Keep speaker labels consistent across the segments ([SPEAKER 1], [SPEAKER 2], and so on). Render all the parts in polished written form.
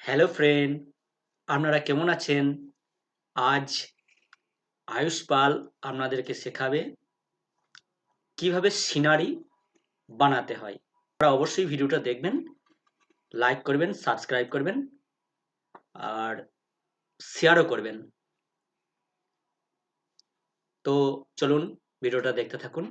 [SPEAKER 1] Hello friend, আপনারা কেমন আছেন? আজ আয়ুষ পাল আপনাদেরকে শেখাবে কিভাবে সিনারি বানাতে হয়। আপনারা অবশ্যই ভিডিওটা দেখবেন, লাইক করবেন, সাবস্ক্রাইব করবেন আর শেয়ারও করবেন। তো চলুন ভিডিওটা দেখতে থাকুন।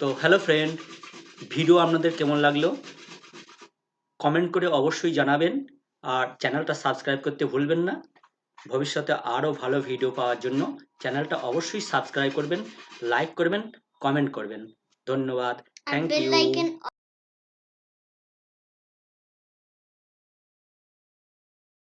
[SPEAKER 1] তো হ্যালো ফ্রেন্ড, ভিডিও আপনাদের কেমন লাগলো কমেন্ট করে অবশ্যই জানাবেন আর চ্যানেলটা সাবস্ক্রাইব করতে ভুলবেন না। ভবিষ্যতে আরও ভালো ভিডিও পাওয়ার জন্য চ্যানেলটা অবশ্যই সাবস্ক্রাইব করবেন, লাইক করবেন, কমেন্ট করবেন। ধন্যবাদ।
[SPEAKER 2] আর
[SPEAKER 1] থ্যাংক
[SPEAKER 2] বেল
[SPEAKER 1] ইউ।
[SPEAKER 2] আইকন